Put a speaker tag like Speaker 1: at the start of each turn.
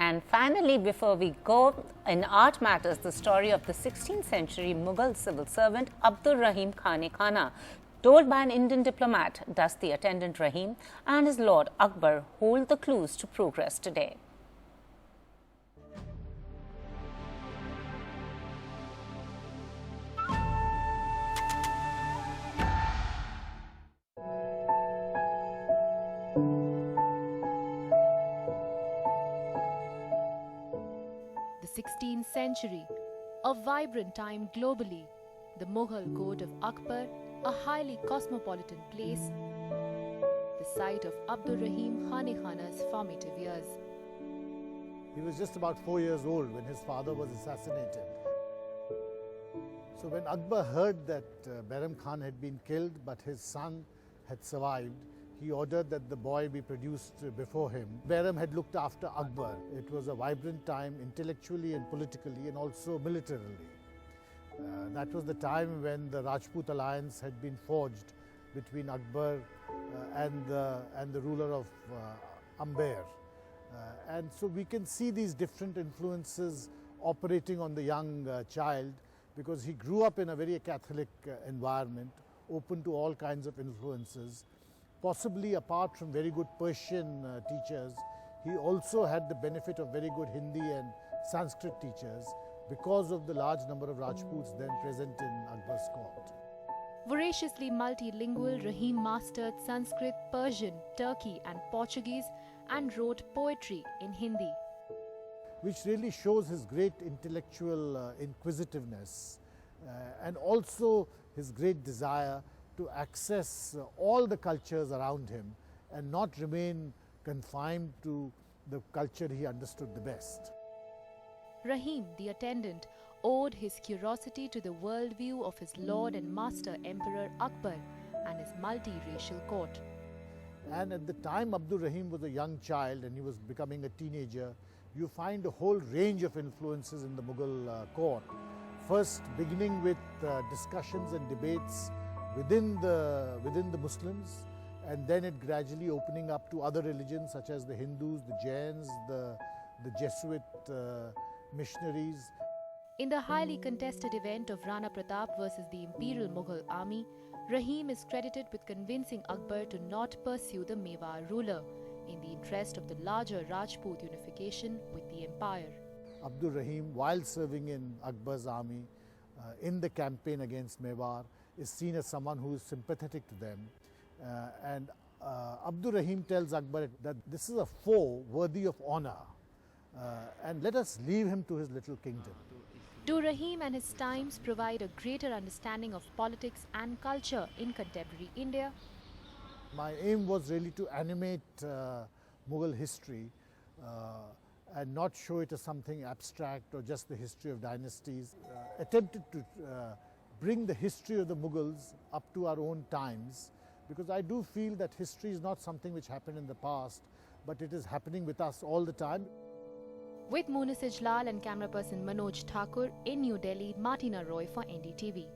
Speaker 1: And finally, before we go, in Art Matters, the story of the 16th century Mughal civil servant Abdur Rahim Khan-E-Khana, told by an Indian diplomat. Does the attendant Rahim and his Lord Akbar hold the clues to progress today?
Speaker 2: The 16th century, a vibrant time globally, the Mughal court of Akbar, a highly cosmopolitan place, the site of Abdur Rahim Khan-E-Khana's formative years.
Speaker 3: He was just about 4 years old when his father was assassinated. So when Akbar heard that Bayram Khan had been killed but his son had survived, he ordered that the boy be produced before him. Bayram had looked after Akbar. It was a vibrant time intellectually and politically and also militarily. That was the time when the Rajput alliance had been forged between Akbar and the ruler of Amber. And so we can see these different influences operating on the young child, because he grew up in a very Catholic environment, open to all kinds of influences. Possibly apart from very good Persian teachers, he also had the benefit of very good Hindi and Sanskrit teachers because of the large number of Rajputs then present in Akbar's court.
Speaker 2: Voraciously multilingual, Rahim mastered Sanskrit, Persian, Turki and Portuguese and wrote poetry in Hindi,
Speaker 3: which really shows his great intellectual inquisitiveness and also his great desire to access all the cultures around him and not remain confined to the culture he understood the best.
Speaker 2: Rahim, the attendant, owed his curiosity to the worldview of his lord and master Emperor Akbar and his multi-racial court.
Speaker 3: And at the time Abdur Rahim was a young child and he was becoming a teenager, you find a whole range of influences in the Mughal court. First, beginning with discussions and debates within the Muslims, and then it gradually opening up to other religions such as the Hindus, the Jains, the Jesuit missionaries.
Speaker 2: In the highly contested event of Rana Pratap versus the Imperial Mughal army, Rahim is credited with convincing Akbar to not pursue the Mewar ruler in the interest of the larger Rajput unification with the empire.
Speaker 3: Abdur Rahim, while serving in Akbar's army in the campaign against Mewar, is seen as someone who is sympathetic to them. And Abdur Rahim tells Akbar that this is a foe worthy of honor, and let us leave him to his little kingdom.
Speaker 2: Do Rahim and his times provide a greater understanding of politics and culture in contemporary India?
Speaker 3: My aim was really to animate Mughal history and not show it as something abstract or just the history of dynasties. Attempted to bring the history of the Mughals up to our own times, because I do feel that history is not something which happened in the past, but it is happening with us all the time.
Speaker 2: With Munasij Lal and camera person Manoj Thakur in New Delhi, Martina Roy for NDTV.